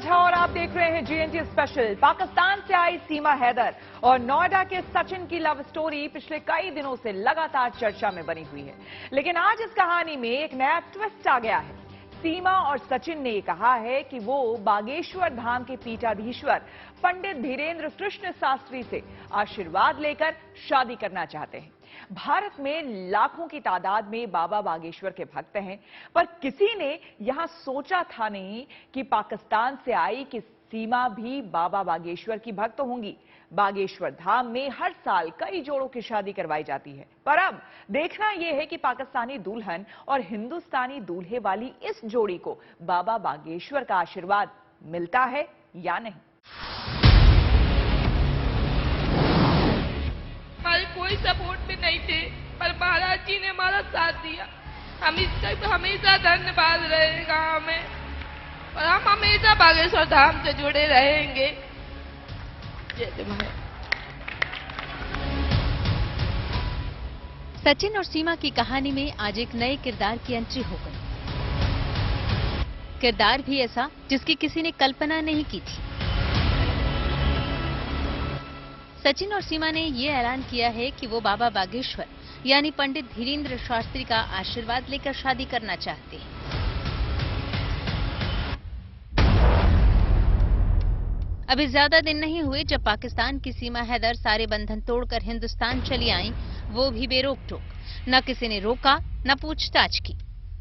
राठा और आप देख रहे हैं जीएनटी स्पेशल। पाकिस्तान से आई सीमा हैदर और नोएडा के सचिन की लव स्टोरी पिछले कई दिनों से लगातार चर्चा में बनी हुई है, लेकिन आज इस कहानी में एक नया ट्विस्ट आ गया है। सीमा और सचिन ने कहा है कि वो बागेश्वर धाम के पीठाधीश्वर पंडित धीरेन्द्र कृष्ण शास्त्री से आशीर्वाद लेकर शादी करना चाहते हैं। भारत में लाखों की तादाद में बाबा बागेश्वर के भक्त हैं, पर किसी ने यहां सोचा था नहीं कि पाकिस्तान से आई कि सीमा भी बाबा बागेश्वर की भक्त होंगी। बागेश्वर धाम में हर साल कई जोड़ों की शादी करवाई जाती है, पर अब देखना यह है कि पाकिस्तानी दुल्हन और हिंदुस्तानी दूल्हे वाली इस जोड़ी को बाबा बागेश्वर का आशीर्वाद मिलता है या नहीं। हमारे कोई सपोर्ट में नहीं थे, पर महाराज जी ने हमारा साथ दिया। हम इसका हमेशा धन्यवाद रहेगा हमें, और हम हमेशा बागेश्वर धाम से जुड़े रहेंगे। जय महाराज। सचिन और सीमा की कहानी में आज एक नए किरदार की एंट्री हो गई। किरदार भी ऐसा जिसकी किसी ने कल्पना नहीं की थी। सचिन और सीमा ने ये ऐलान किया है कि वो बाबा बागेश्वर यानी पंडित धीरेन्द्र शास्त्री का आशीर्वाद लेकर शादी करना चाहते हैं। अभी ज्यादा दिन नहीं हुए जब पाकिस्तान की सीमा हैदर सारे बंधन तोड़कर हिंदुस्तान चली आईं, वो भी बेरोक टोक। न किसी ने रोका, न पूछताछ की।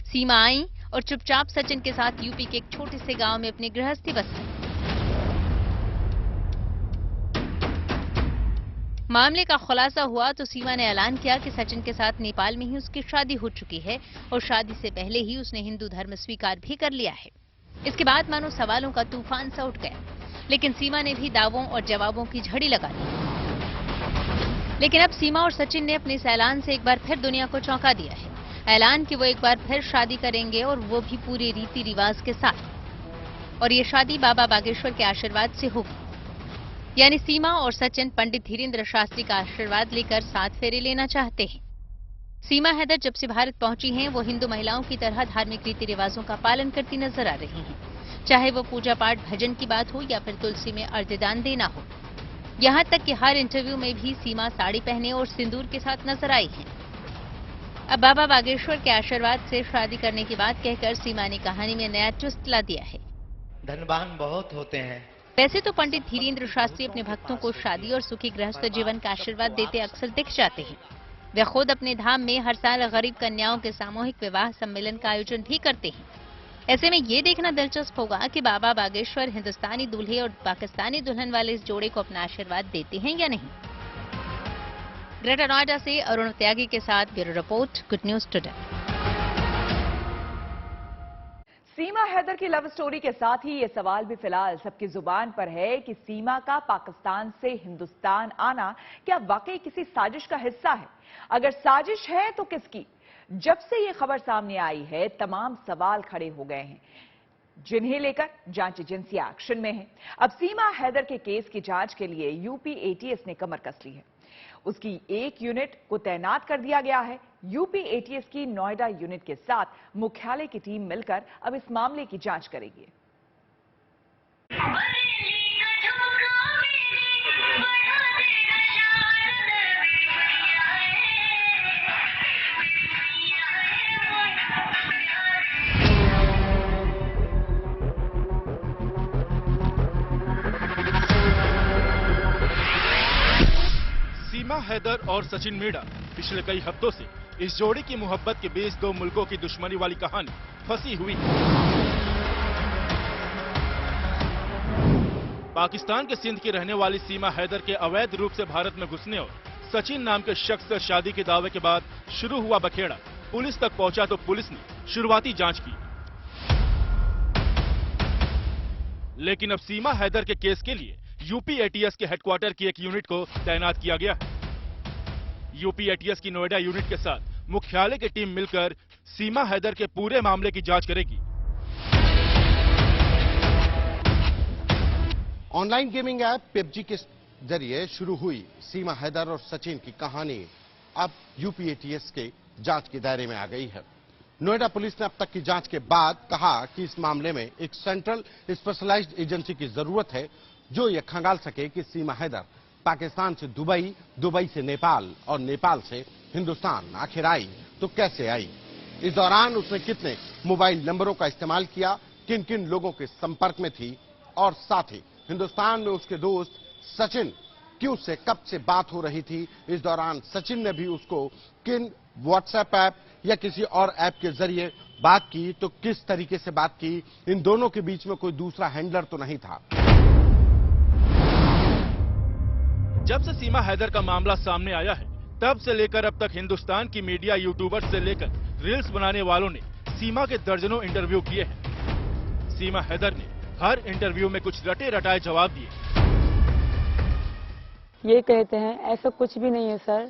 सीमा आई और चुपचाप सचिन के साथ यूपी के एक छोटे से गांव में अपनी गृहस्थी बसाई। मामले का खुलासा हुआ तो सीमा ने ऐलान किया कि सचिन के साथ नेपाल में ही उसकी शादी हो चुकी है और शादी से पहले ही उसने हिंदू धर्म स्वीकार भी कर लिया है। इसके बाद मानो सवालों का तूफान सा उठ गया, लेकिन सीमा ने भी दावों और जवाबों की झड़ी लगा दी। लेकिन अब सीमा और सचिन ने अपने इस ऐलान से एक बार फिर दुनिया को चौंका दिया है। ऐलान कि वो एक बार फिर शादी करेंगे और वो भी पूरे रीति रिवाज के साथ, और ये शादी बाबा बागेश्वर के आशीर्वाद से होगी। यानी सीमा और सचिन पंडित धीरेन्द्र शास्त्री का आशीर्वाद लेकर 7 फेरे लेना चाहते हैं। सीमा हैदर जब से भारत पहुंची हैं, वो हिंदू महिलाओं की तरह धार्मिक रीति रिवाजों का पालन करती नजर आ रही हैं, चाहे वो पूजा पाठ भजन की बात हो या फिर तुलसी में अर्घ्यदान देना हो। यहाँ तक कि हर इंटरव्यू में भी सीमा साड़ी पहने और सिंदूर के साथ नजर आई है। अब बाबा बागेश्वर के आशीर्वाद से शादी करने की बात कहकर सीमा ने कहानी में नया ट्विस्ट ला दिया है। धनवान बहुत होते हैं। वैसे तो पंडित धीरेन्द्र शास्त्री अपने भक्तों को शादी और सुखी गृहस्थ जीवन का आशीर्वाद देते अक्सर दिख जाते हैं। वे खुद अपने धाम में हर साल गरीब कन्याओं के सामूहिक विवाह सम्मेलन का आयोजन भी करते हैं। ऐसे में ये देखना दिलचस्प होगा कि बाबा बागेश्वर हिंदुस्तानी दूल्हे और पाकिस्तानी दुल्हन वाले इस जोड़े को अपना आशीर्वाद देते हैं या नहीं। ग्रेटर नोएडा से अरुण त्यागी के साथ bureau report, good news today. Seema Haider की लव स्टोरी के साथ ही ये सवाल भी फिलहाल सबकी जुबान पर है कि सीमा का पाकिस्तान से हिंदुस्तान आना क्या वाकई किसी साजिश का हिस्सा है? अगर साजिश है तो किसकी? जब से ये खबर सामने आई है, तमाम सवाल खड़े हो गए हैं, जिन्हें लेकर जांच एजेंसी एक्शन में है। अब सीमा हैदर के केस की जांच के लिए यूपी एटीएस ने कमर कस ली है। उसकी एक यूनिट को तैनात कर दिया गया है। यूपी एटीएस की नोएडा यूनिट के साथ मुख्यालय की टीम मिलकर अब इस मामले की जांच करेगी। सीमा हैदर और सचिन मीणा पिछले कई हफ्तों से इस जोड़ी की मोहब्बत के बीच दो मुल्कों की दुश्मनी वाली कहानी फंसी हुई है। पाकिस्तान के सिंध की रहने वाली सीमा हैदर के अवैध रूप से भारत में घुसने और सचिन नाम के शख्स से शादी के दावे के बाद शुरू हुआ बखेड़ा पुलिस तक पहुंचा तो पुलिस ने शुरुआती जांच की, लेकिन अब सीमा हैदर के केस के लिए यूपी एटीएस के हेडक्वार्टर की एक यूनिट को तैनात किया गया है। यूपी एटीएस की नोएडा यूनिट के साथ मुख्यालय की टीम मिलकर सीमा हैदर के पूरे मामले की जांच करेगी। ऑनलाइन गेमिंग ऐप PUBG के जरिए शुरू हुई सीमा हैदर और सचिन की कहानी अब यूपी एटीएस के जांच के दायरे में आ गई है। नोएडा पुलिस ने अब तक की जांच के बाद कहा कि इस मामले में एक सेंट्रल स्पेशलाइज्ड एजेंसी की जरूरत है जो ये खंगाल सके कि सीमा हैदर पाकिस्तान से दुबई, दुबई से नेपाल और नेपाल से हिंदुस्तान आखिर आई तो कैसे आई। इस दौरान उसने कितने मोबाइल नंबरों का इस्तेमाल किया, किन किन लोगों के संपर्क में थी और साथ ही हिंदुस्तान में उसके दोस्त सचिन की उससे कब से बात हो रही थी। इस दौरान सचिन ने भी उसको किन व्हाट्सएप ऐप या किसी और ऐप के जरिए बात की तो किस तरीके से बात की, इन दोनों के बीच में कोई दूसरा हैंडलर तो नहीं था। जब से सीमा हैदर का मामला सामने आया है तब से लेकर अब तक हिंदुस्तान की मीडिया, यूट्यूबर्स से लेकर रील्स बनाने वालों ने सीमा के दर्जनों इंटरव्यू किए हैं। सीमा हैदर ने हर इंटरव्यू में कुछ रटे रटाए जवाब दिए। ये कहते हैं ऐसा कुछ भी नहीं है सर,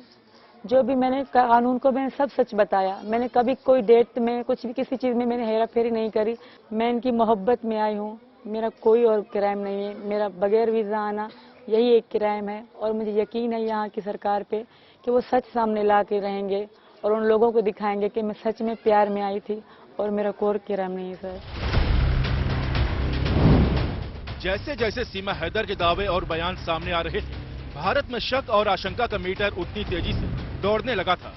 जो भी मैंने कानून को मैंने सब सच बताया। मैंने कभी कोई डेट में कुछ भी किसी चीज में मैंने हेरा फेरी नहीं करी। मैं इनकी मोहब्बत में आई हूँ, मेरा कोई और क्राइम नहीं है। मेरा बगैर वीजा आना यही एक क्राइम है और मुझे यकीन है यहाँ की सरकार पे कि वो सच सामने ला के रहेंगे और उन लोगों को दिखाएंगे कि मैं सच में प्यार में आई थी और मेरा कोई क्राइम नहीं है सर। जैसे जैसे सीमा हैदर के दावे और बयान सामने आ रहे थे, भारत में शक और आशंका का मीटर उतनी तेजी से दौड़ने लगा था।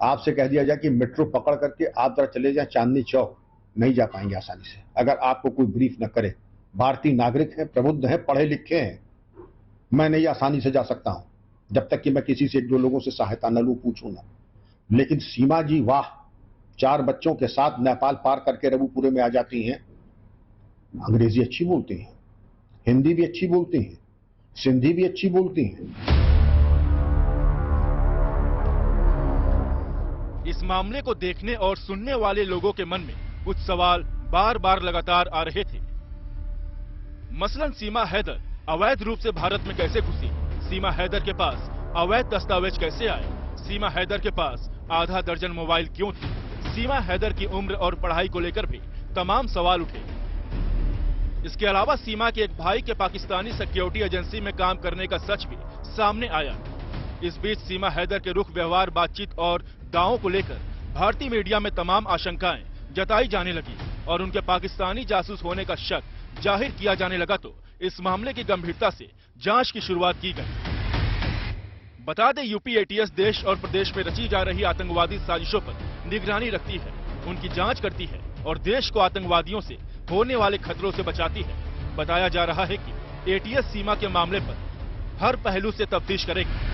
आपसे कह दिया जाए कि मेट्रो पकड़ करके आप जरा चले जाएं चांदनी चौक, नहीं जा पाएंगे आसानी से अगर आपको कोई ब्रीफ न करे। भारतीय नागरिक हैं, प्रबुद्ध हैं, पढ़े लिखे हैं, मैं नहीं आसानी से जा सकता हूं जब तक कि मैं किसी से एक दो लोगों से सहायता न लूं, पूछूं ना। लेकिन सीमा जी वाह, 4 बच्चों के साथ नेपाल पार करके रघुपुरे में आ जाती हैं। अंग्रेजी अच्छी बोलती हैं, हिंदी भी अच्छी बोलती हैं, सिंधी भी अच्छी बोलती हैं। इस मामले को देखने और सुनने वाले लोगों के मन में कुछ सवाल बार बार लगातार आ रहे थे। मसलन सीमा हैदर अवैध रूप से भारत में कैसे घुसी, सीमा हैदर के पास अवैध दस्तावेज कैसे आए, सीमा हैदर के पास आधा दर्जन मोबाइल क्यों थे, सीमा हैदर की उम्र और पढ़ाई को लेकर भी तमाम सवाल उठे। इसके अलावा सीमा के एक भाई के पाकिस्तानी सिक्योरिटी एजेंसी में काम करने का सच भी सामने आया। इस बीच सीमा हैदर के रुख, व्यवहार, बातचीत और दावों को लेकर भारतीय मीडिया में तमाम आशंकाएं जताई जाने लगी और उनके पाकिस्तानी जासूस होने का शक जाहिर किया जाने लगा तो इस मामले की गंभीरता से जांच की शुरुआत की गई। बता दें, यूपी एटीएस देश और प्रदेश में रची जा रही आतंकवादी साजिशों पर निगरानी रखती है, उनकी जांच करती है और देश को आतंकवादियों से होने वाले खतरों से बचाती है। बताया जा रहा है कि एटीएस सीमा के मामले पर हर पहलू से तफ्तीश करेगी।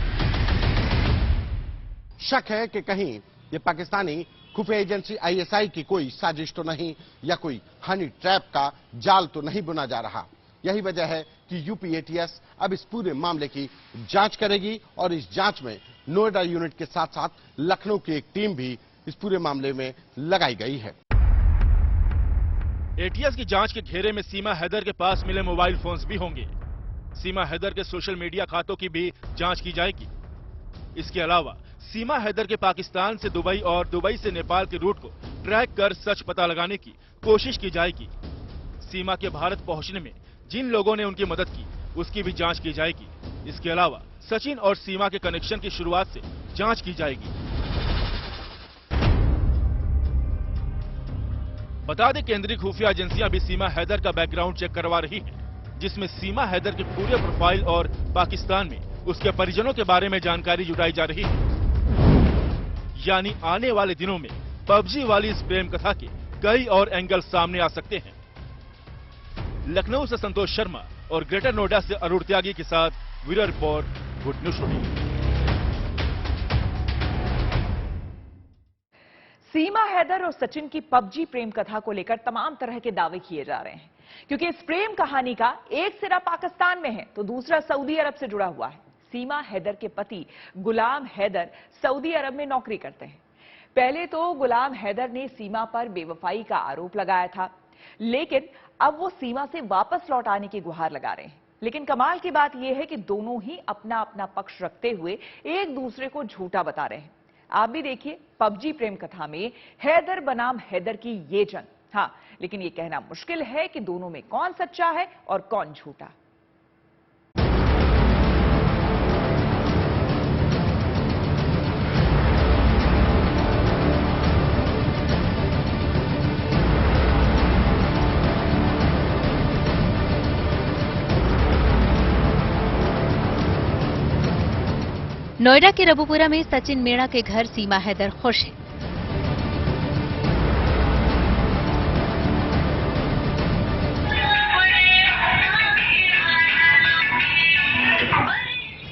शक है कि कहीं ये पाकिस्तानी खुफिया एजेंसी आईएसआई की कोई साजिश तो नहीं या कोई हनी ट्रैप का जाल तो नहीं बुना जा रहा। यही वजह है कि यूपी एटीएस अब इस पूरे मामले की जांच करेगी और इस जांच में नोएडा यूनिट के साथ साथ लखनऊ की एक टीम भी इस पूरे मामले में लगाई गई है। एटीएस की जांच के घेरे में सीमा हैदर के पास मिले मोबाइल फोन्स भी होंगे। सीमा हैदर के सोशल मीडिया खातों की भी जांच की जाएगी। इसके अलावा सीमा हैदर के पाकिस्तान से दुबई और दुबई से नेपाल के रूट को ट्रैक कर सच पता लगाने की कोशिश की जाएगी। सीमा के भारत पहुंचने में जिन लोगों ने उनकी मदद की उसकी भी जांच की जाएगी। इसके अलावा सचिन और सीमा के कनेक्शन की शुरुआत से जांच की जाएगी। बता दें, केंद्रीय खुफिया एजेंसियां भी सीमा हैदर का बैकग्राउंड चेक करवा रही हैं, जिसमें सीमा हैदर के पूरे प्रोफाइल और पाकिस्तान में उसके परिजनों के बारे में जानकारी जुटाई जा रही है। यानी आने वाले दिनों में पबजी वाली इस प्रेम कथा के कई और एंगल सामने आ सकते हैं। लखनऊ से संतोष शर्मा और ग्रेटर नोएडा से अरुण त्यागी के साथ bureau report, good news today. Seema Haider और सचिन की पबजी प्रेम कथा को लेकर तमाम तरह के दावे किए जा रहे हैं, क्योंकि इस प्रेम कहानी का एक सिरा पाकिस्तान में है तो दूसरा सऊदी अरब से जुड़ा हुआ है। सीमा हैदर के पति गुलाम हैदर सऊदी अरब में नौकरी करते हैं। पहले तो गुलाम हैदर ने सीमा पर बेवफाई का आरोप लगाया था, लेकिन अब वो सीमा से वापस लौट आने की गुहार लगा रहे हैं। लेकिन कमाल की बात यह है कि दोनों ही अपना अपना पक्ष रखते हुए एक दूसरे को झूठा बता रहे हैं। आप भी देखिए पबजी प्रेम कथा में हैदर बनाम हैदर की ये जंग। हाँ, लेकिन ये कहना मुश्किल है कि दोनों में कौन सच्चा है और कौन झूठा। नोएडा के रबुपुरा में सचिन मीणा के घर सीमा हैदर खुश है।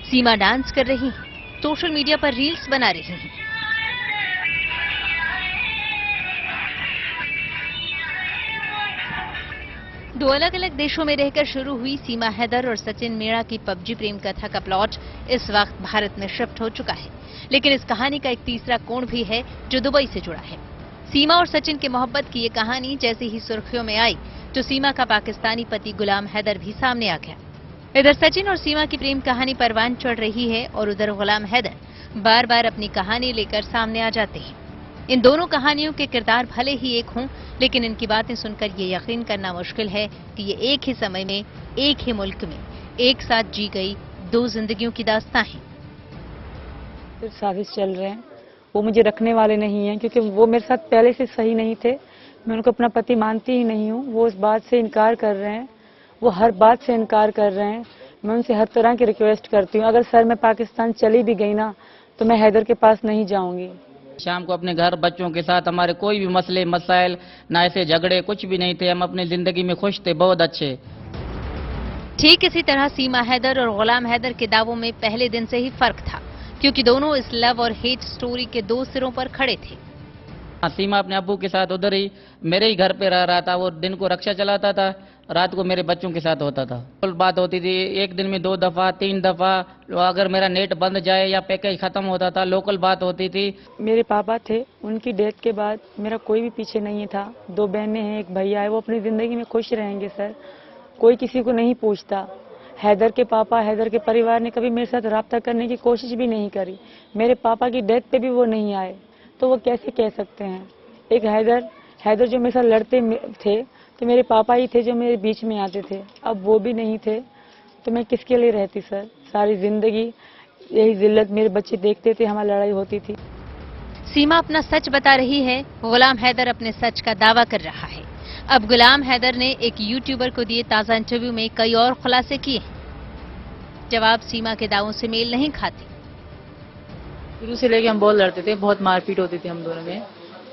सीमा डांस कर रही हैं, सोशल मीडिया पर रील्स बना रही हैं। दो अलग अलग देशों में रहकर शुरू हुई सीमा हैदर और सचिन मीणा की पबजी प्रेम कथा का प्लॉट इस वक्त भारत में शिफ्ट हो चुका है, लेकिन इस कहानी का एक तीसरा कोण भी है जो दुबई से जुड़ा है। सीमा और सचिन की मोहब्बत की ये कहानी जैसे ही सुर्खियों में आई तो सीमा का पाकिस्तानी पति गुलाम हैदर भी सामने आ गया। इधर सचिन और सीमा की प्रेम कहानी परवान चढ़ रही है और उधर गुलाम हैदर बार बार अपनी कहानी लेकर सामने आ जाते हैं। इन दोनों कहानियों के किरदार भले ही एक हों, लेकिन इनकी बातें सुनकर ये यकीन करना मुश्किल है कि ये एक ही समय में, एक ही मुल्क में, एक साथ जी गई दो जिंदगियों की दास्तां हैं। सिर्फ साजिश चल रहे हैं, वो मुझे रखने वाले नहीं हैं, क्योंकि वो मेरे साथ पहले से सही नहीं थे। मैं उनको अपना पति मानती ही नहीं हूँ। वो इस बात से इनकार कर रहे हैं, वो हर बात से इनकार कर रहे हैं। मैं उनसे हर तरह की रिक्वेस्ट करती हूँ, अगर सर मैं पाकिस्तान चली भी गई ना तो मैं हैदर के पास नहीं जाऊंगी। शाम को अपने घर बच्चों के साथ हमारे कोई भी मसले मसाइल ना ऐसे झगड़े कुछ भी नहीं थे, हम अपनी जिंदगी में खुश थे, बहुत अच्छे। ठीक इसी तरह सीमा हैदर और गुलाम हैदर के दावों में पहले दिन से ही फर्क था, क्योंकि दोनों इस लव और हेट स्टोरी के दो सिरों पर खड़े थे। सीमा अपने अब्बू के साथ उधर ही मेरे ही घर पे रह रहा था। वो दिन को रक्षा चलाता था, रात को मेरे बच्चों के साथ होता था। कुल बात होती थी, एक दिन में 2 दफा 3 दफा, अगर मेरा नेट बंद जाए या पैकेज खत्म होता था, लोकल बात होती थी। मेरे पापा थे, उनकी डेथ के बाद मेरा कोई भी पीछे नहीं था। 2 बहनें हैं, 1 भैया है, वो अपनी जिंदगी में खुश रहेंगे सर, कोई किसी को नहीं पूछता। हैदर के पापा, हैदर के परिवार ने कभी मेरे साथ रब्ता करने की कोशिश भी नहीं करी। मेरे पापा की डेथ पे भी वो नहीं आए, तो वो कैसे कह सकते हैं। एक हैदर जो मेरे साथ लड़ते थे तो मेरे पापा ही थे जो मेरे बीच में आते थे, अब वो भी नहीं थे तो मैं किसके लिए रहती सर। सारी जिंदगी यही जिल्लत मेरे बच्चे देखते थे, हमारी लड़ाई होती थी। सीमा अपना सच बता रही है, गुलाम हैदर अपने सच का दावा कर रहा है। अब गुलाम हैदर ने एक यूट्यूबर को दिए ताजा इंटरव्यू में कई और खुलासे किए हैं। जवाब सीमा के दावों से मेल नहीं खाते। शुरू से लेके हम बहुत लड़ते थे, बहुत मारपीट होती थी हम दोनों में,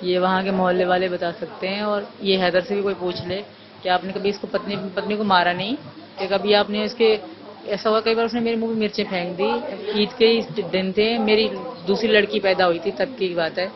ये वहाँ के मोहल्ले वाले बता सकते हैं। और ये हैदर से भी कोई पूछ ले कि आपने कभी इसको पत्नी को मारा नहीं, कि कभी आपने इसके, ऐसा हुआ कई बार उसने मेरे मुंह में मिर्चें फेंक दी। ईद के ही दिन थे, मेरी दूसरी लड़की पैदा हुई थी, तब की बात है।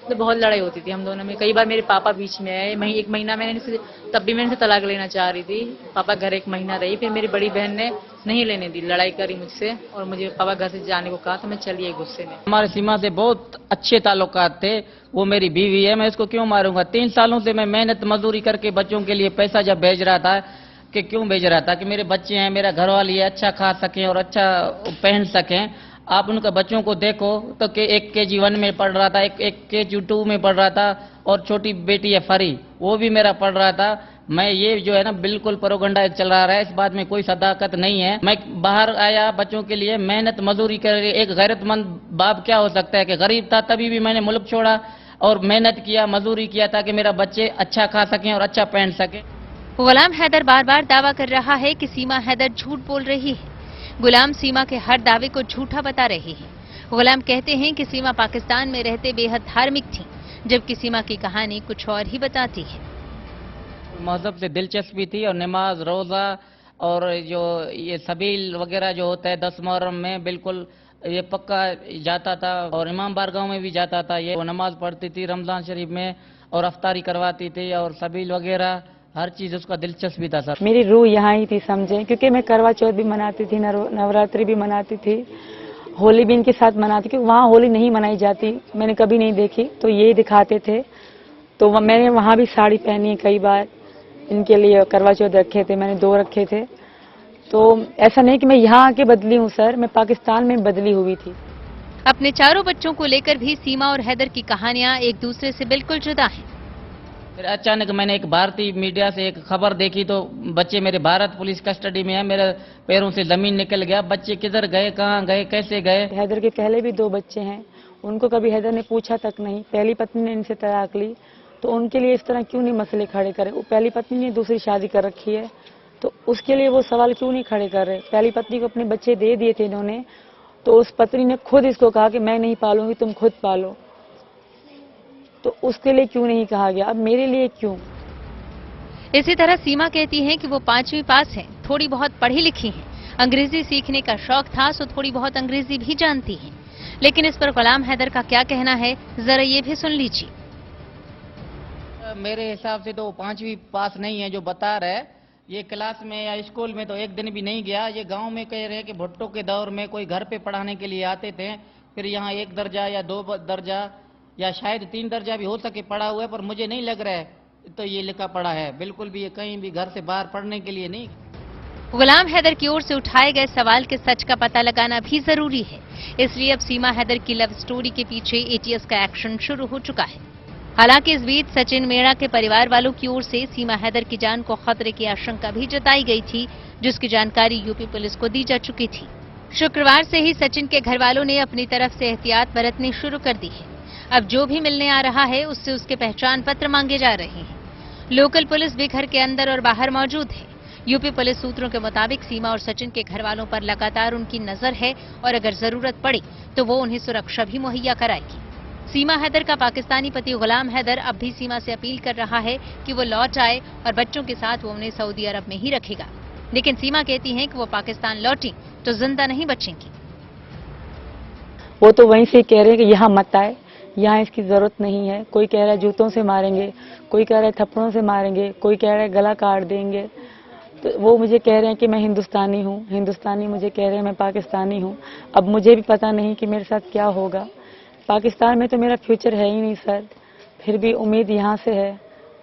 तो बहुत लड़ाई होती थी हम दोनों में। कई बार मेरे पापा बीच में आए, 1 महीना मैंने तब भी मैंने तलाक लेना चाह रही थी। पापा घर 1 महीना रही, फिर मेरी बड़ी बहन ने नहीं लेने दी, लड़ाई करी मुझसे और मुझे पापा घर से जाने को कहा, तो मैं चली आई गुस्से में। हमारे सीमा से बहुत अच्छे ताल्लुकात थे, वो मेरी बीवी है, मैं इसको क्यों मारूंगा। 3 सालों से मैं मेहनत मजदूरी करके बच्चों के लिए पैसा जब भेज रहा था, कि क्यों भेज रहा था कि मेरे बच्चे हैं, मेरा घर वाली है, अच्छा खा सकें और अच्छा पहन सकें। आप उनके बच्चों को देखो तो कि 1 KG 1 में पढ़ रहा था, एक KG 2 में पढ़ रहा था, और छोटी बेटी है फरी, वो भी मेरा पढ़ रहा था। मैं ये जो है ना बिल्कुल प्रोपगेंडा चल रहा है, इस बात में कोई सदाकत नहीं है। मैं बाहर आया बच्चों के लिए, मेहनत मजदूरी कर, एक गैरतमंद बाप क्या हो सकता है कि गरीब था तभी भी मैंने मुल्क छोड़ा और मेहनत किया, मजदूरी किया ताकि मेरा बच्चे अच्छा खा सकें और अच्छा पहन सकें। गुलाम हैदर बार बार दावा कर रहा है कि सीमा हैदर झूठ बोल रही है। गुलाम सीमा के हर दावे को झूठा बता रही है। गुलाम कहते हैं कि सीमा पाकिस्तान में रहते बेहद धार्मिक थी, जबकि सीमा की कहानी कुछ और ही बताती है। मजहब से दिलचस्पी थी और नमाज रोज़ा और जो ये सबील वगैरह जो होता है 10 मुहर्रम में बिल्कुल ये पक्का जाता था, और इमाम बारगाह में भी जाता था। ये वो नमाज पढ़ती थी रमजान शरीफ में और अफ्तारी करवाती थी और सबील वगैरह हर चीज उसका दिलचस्पी था सर। मेरी रूह यहाँ ही थी समझे, क्योंकि मैं करवा चौथ भी मनाती थी, नवरात्रि भी मनाती थी, होली भी इनके साथ मनाती, क्योंकि वहाँ होली नहीं मनाई जाती, मैंने कभी नहीं देखी, तो ये दिखाते थे। तो मैंने वहाँ भी साड़ी पहनी है, कई बार इनके लिए करवा चौथ रखे थे, मैंने 2 रखे थे। तो ऐसा नहीं कि मैं यहाँ आके बदली हूँ सर, मैं पाकिस्तान में बदली हुई थी। अपने चारों बच्चों को लेकर भी सीमा और हैदर की कहानियां एक दूसरे से बिल्कुल जुदा हैं। फिर अचानक मैंने एक भारतीय मीडिया से एक खबर देखी तो बच्चे मेरे भारत पुलिस कस्टडी में है, मेरे पैरों से जमीन निकल गया। बच्चे किधर गए, कहाँ गए, कैसे गए। हैदर के पहले भी 2 बच्चे हैं, उनको कभी हैदर ने पूछा तक नहीं। पहली पत्नी ने इनसे तलाक ली, तो उनके लिए इस तरह क्यों नहीं मसले खड़े करे। वो पहली पत्नी ने दूसरी शादी कर रखी है, तो उसके लिए वो सवाल क्यों नहीं खड़े कर रहे। पहली पत्नी को अपने बच्चे दे दिए थे इन्होंने, तो उस पत्नी ने खुद इसको कहा कि मैं नहीं पालूंगी, तुम खुद पालो। तो उसके लिए क्यों नहीं कहा गया, अब मेरे लिए क्यों? इसी तरह सीमा कहती हैं कि वो 5वीं पास हैं, थोड़ी बहुत पढ़ी लिखी हैं, अंग्रेजी सीखने का शौक था सो थोड़ी बहुत अंग्रेजी भी जानती हैं। लेकिन इस पर गुलाम हैदर का क्या कहना है, जरा ये भी सुन लीजिए। मेरे हिसाब से तो 5वीं पास नहीं है जो बता रहे हैं। ये क्लास में या स्कूल में तो एक दिन भी नहीं गया। ये गांव में कह रहे हैं कि भुट्टो के दौर में कोई घर पे पढ़ाने के लिए आते थे, फिर यहाँ 1 दर्जा या 2 दर्जा या शायद 3 दर्जा भी हो सके पढ़ा हुआ है, पर मुझे नहीं लग रहा है तो ये लिखा पढ़ा है। बिल्कुल भी ये कहीं भी घर से बाहर पढ़ने के लिए नहीं। गुलाम हैदर की ओर से उठाए गए सवाल के सच का पता लगाना भी जरूरी है, इसलिए अब सीमा हैदर की लव स्टोरी के पीछे एटीएस का एक्शन शुरू हो चुका है। हालांकि इस बीच सचिन मीणा के परिवार वालों की ओर से सीमा हैदर की जान को खतरे की आशंका भी जताई गई थी, जिसकी जानकारी यूपी पुलिस को दी जा चुकी थी। शुक्रवार से ही सचिन के घर वालों ने अपनी तरफ से एहतियात बरतनी शुरू कर दी है। अब जो भी मिलने आ रहा है उससे उसके पहचान पत्र मांगे जा रहे हैं। लोकल पुलिस भी घर के अंदर और बाहर मौजूद है। यूपी पुलिस सूत्रों के मुताबिक सीमा और सचिन के घर वालों पर लगातार उनकी नजर है और अगर जरूरत पड़ी तो वो उन्हें सुरक्षा भी मुहैया कराएगी। सीमा हैदर का पाकिस्तानी पति गुलाम हैदर अब भी सीमा से अपील कर रहा है कि वो लौट आए और बच्चों के साथ वो उन्हें सऊदी अरब में ही रखेगा। लेकिन सीमा कहती हैं कि वो पाकिस्तान लौटी तो जिंदा नहीं बचेंगी। वो तो वहीं से कह रहे हैं कि यहाँ मत आए, यहाँ इसकी जरूरत नहीं है। कोई कह रहा है जूतों से मारेंगे, कोई कह रहा है थप्पड़ों से मारेंगे, कोई कह रहा है गला काट देंगे। तो वो मुझे कह रहे हैं कि मैं हिंदुस्तानी हूँ, हिंदुस्तानी मुझे कह रहे हैं मैं पाकिस्तानी हूँ। अब मुझे भी पता नहीं कि मेरे साथ क्या होगा। पाकिस्तान में तो मेरा फ्यूचर है ही नहीं सर, फिर भी उम्मीद यहाँ से है,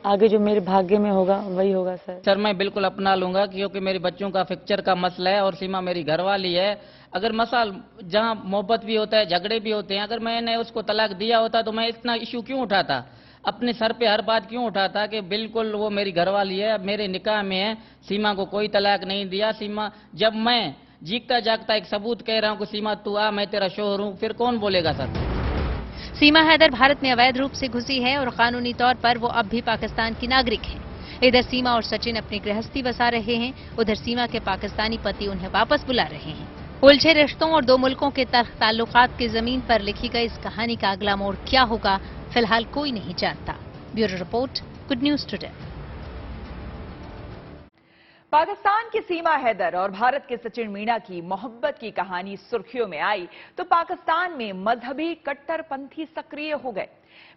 आगे जो मेरे भाग्य में होगा वही होगा सर। सर मैं बिल्कुल अपना लूंगा क्योंकि मेरे बच्चों का फ्यूचर का मसला है और सीमा मेरी घरवाली है। अगर मसाल जहाँ मोहब्बत भी होता है, झगड़े भी होते हैं, अगर मैंने उसको तलाक दिया होता तो मैं इतना इशू क्यों उठाता, अपने सर पे हर बात क्यों उठाता कि बिल्कुल वो मेरी घरवाली है, अब मेरे निकाह में है, सीमा को कोई तलाक नहीं दिया। सीमा जब मैं जीता जागता एक सबूत कह रहा हूँ कि सीमा तू आ, मैं तेरा शोहर हूँ, फिर कौन बोलेगा सर। सीमा हैदर भारत में अवैध रूप से घुसी है और कानूनी तौर पर वो अब भी पाकिस्तान की नागरिक है। इधर सीमा और सचिन अपनी गृहस्थी बसा रहे हैं, उधर सीमा के पाकिस्तानी पति उन्हें वापस बुला रहे हैं। उलझे रिश्तों और 2 मुल्कों के ताल्लुकात की जमीन पर लिखी गई इस कहानी का अगला मोड़ क्या होगा, फिलहाल कोई नहीं जानता। Bureau report, good news today. Pakistan की सीमा हैदर और भारत के सचिन मीणा की मोहब्बत की कहानी सुर्खियों में आई तो पाकिस्तान में मजहबी कट्टरपंथी सक्रिय हो गए।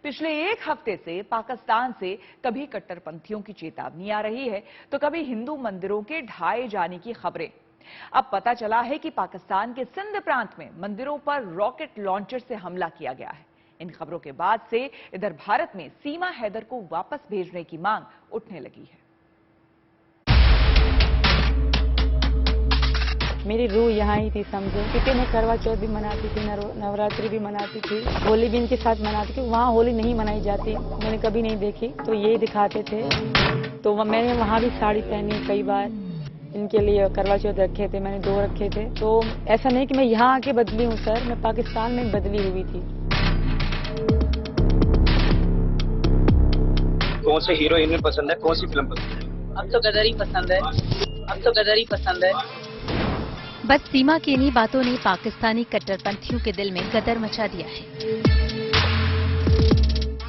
पिछले 1 हफ्ते से पाकिस्तान से कभी कट्टरपंथियों की चेतावनी आ रही है तो कभी हिंदू मंदिरों के ढाए जाने की खबरें। अब पता चला है कि पाकिस्तान के सिंध प्रांत में मंदिरों पर रॉकेट लॉन्चर से हमला किया गया है। इन खबरों के बाद से इधर भारत में सीमा हैदर को वापस भेजने की मांग उठने लगी है। मेरी रूह यहाँ ही थी समझो, क्योंकि मैं करवा चौथ भी मनाती थी, नवरात्रि भी मनाती थी, होली भी इनके साथ मनाती थी। वहाँ होली नहीं मनाई जाती, मैंने कभी नहीं देखी, तो ये दिखाते थे। तो मैंने वहाँ भी साड़ी पहनी कई बार, इनके लिए करवा चौथ रखे थे, मैंने 2 रखे थे। तो ऐसा नहीं कि मैं यहाँ आके बदली हूँ सर, मैं पाकिस्तान में बदली हुई थी। कौन से हीरोइन पसंद है, कौन सी फिल्म पसंद है? अब तो गदर ही पसंद है, अब तो गदर ही पसंद है। बस सीमा की इन्हीं बातों ने पाकिस्तानी कट्टरपंथियों के दिल में गदर मचा दिया है।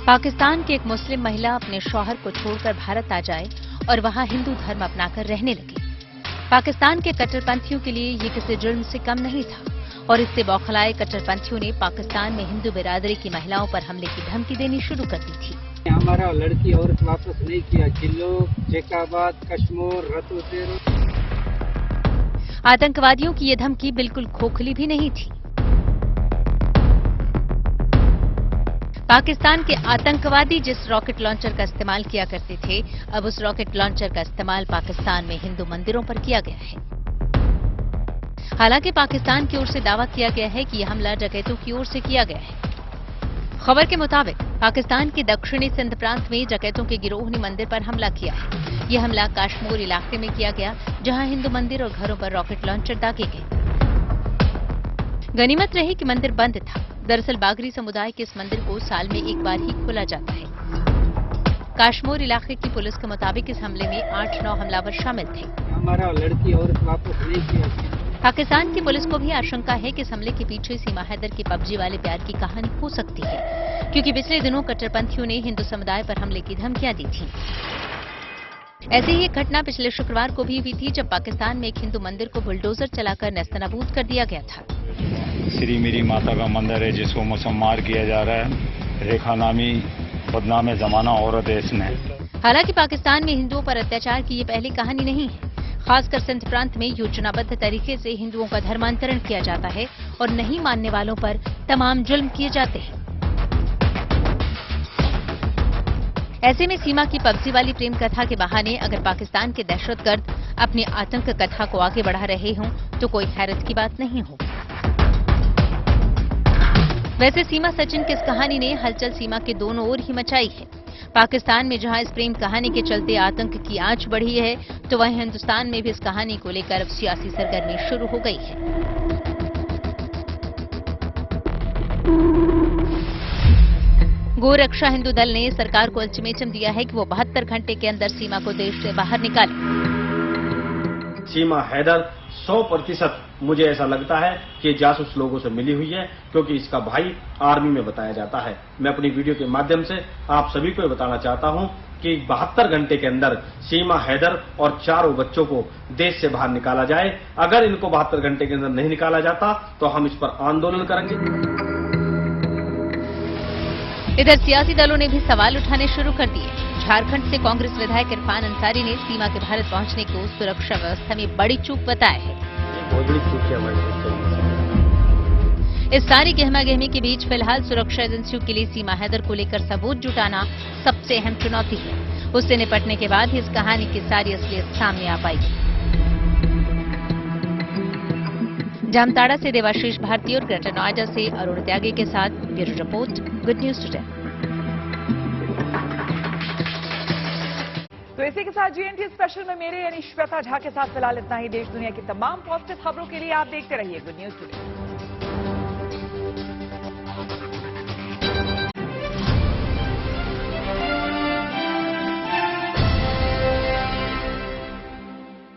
पाकिस्तान की एक मुस्लिम महिला अपने शौहर को छोड़कर भारत आ जाए और वहां हिंदू धर्म अपनाकर रहने लगी। पाकिस्तान के कट्टरपंथियों के लिए ये किसी जुर्म से कम नहीं था और इससे बौखलाए कट्टरपंथियों ने पाकिस्तान में हिंदू बिरादरी की महिलाओं पर हमले की धमकी देनी शुरू कर दी थी। हमारा लड़की औरत वापस नहीं किया, जिलो, जेकाबाद, कश्मीर, रतुसेरो। आतंकवादियों की ये धमकी बिल्कुल खोखली भी नहीं थी। पाकिस्तान के आतंकवादी जिस रॉकेट लॉन्चर का इस्तेमाल किया करते थे, अब उस रॉकेट लॉन्चर का इस्तेमाल पाकिस्तान में हिंदू मंदिरों पर किया गया है। हालांकि पाकिस्तान की ओर से दावा किया गया है कि यह हमला डकैतों की ओर से किया गया है। खबर के मुताबिक पाकिस्तान के दक्षिणी सिंध प्रांत में डकैतों के गिरोह ने मंदिर पर हमला किया है। यह हमला काश्मीर इलाके में किया गया, जहां हिंदू मंदिर और घरों पर रॉकेट लॉन्चर दागे गए। गनीमत रही कि मंदिर बंद था। दरअसल बागरी समुदाय के इस मंदिर को साल में 1 बार ही खोला जाता है। काश्मीर इलाके की पुलिस के मुताबिक इस हमले में 8-9 हमलावर शामिल थे। हमारा लड़की औरत वापस नहीं किया, पाकिस्तान की पुलिस को भी आशंका है कि इस हमले के पीछे सीमा हैदर की पबजी वाले प्यार की कहानी हो सकती है, क्योंकि पिछले दिनों कट्टरपंथियों ने हिंदू समुदाय पर हमले की धमकियां दी थी। ऐसी ही एक घटना पिछले शुक्रवार को भी हुई थी, जब पाकिस्तान में एक हिंदू मंदिर को बुलडोजर चलाकर नेस्तनाबूद कर दिया गया था। श्री मेरी माता का मंदिर है जिसको मुसम्मार किया जा रहा है। रेखा नामी बदनाम जमाना औरत है इसमें। हालांकि पाकिस्तान में हिंदुओं पर अत्याचार की ये पहली कहानी नहीं है। खासकर सिंध प्रांत में योजनाबद्ध तरीके से हिंदुओं का धर्मांतरण किया जाता है और नहीं मानने वालों पर तमाम जुल्म किए जाते हैं। ऐसे में सीमा की पबजी वाली प्रेम कथा के बहाने अगर पाकिस्तान के दहशतगर्द अपनी आतंक कथा को आगे बढ़ा रहे हों तो कोई हैरत की बात नहीं होगी। वैसे सीमा सचिन की इस कहानी ने हलचल सीमा के दोनों ओर ही मचाई है। पाकिस्तान में जहां इस प्रेम कहानी के चलते आतंक की आंच बढ़ी है, तो वहीं हिंदुस्तान में भी इस कहानी को लेकर अब सियासी सरगर्मी शुरू हो गई है। गोरक्षा हिंदू दल ने सरकार को अल्टीमेटम दिया है कि वो 72 घंटे के अंदर सीमा को देश से बाहर निकाले। सीमा हैदर 100% मुझे ऐसा लगता है कि जासूस लोगों से मिली हुई है, क्योंकि इसका भाई आर्मी में बताया जाता है। मैं अपनी वीडियो के माध्यम से आप सभी को बताना चाहता हूं कि 72 घंटे के अंदर सीमा हैदर और चारों बच्चों को देश से बाहर निकाला जाए। अगर इनको 72 घंटे के अंदर नहीं निकाला जाता तो हम इस पर आंदोलन करेंगे। इधर सियासी दलों ने भी सवाल उठाने शुरू कर दिए। झारखंड से कांग्रेस विधायक इरफान अंसारी ने सीमा के भारत पहुंचने को सुरक्षा व्यवस्था में बड़ी चूक बताया है। इस सारी गहमागहमी के बीच फिलहाल सुरक्षा एजेंसियों के लिए सीमा हैदर को लेकर सबूत जुटाना सबसे अहम चुनौती है। उससे निपटने के बाद ही इस कहानी की सारी असलियत सामने आ पाएगी। जामताड़ा से देवाशीष भारती और ग्रेटर नोएडा से अरुण त्यागी के साथ bureau report, good news today. तो इसी के साथ जीएनटी स्पेशल में मेरे यानी श्वेता झा के साथ फिलहाल इतना ही। देश दुनिया की तमाम पॉजिटिव खबरों के लिए आप देखते रहिए गुड न्यूज टुडे।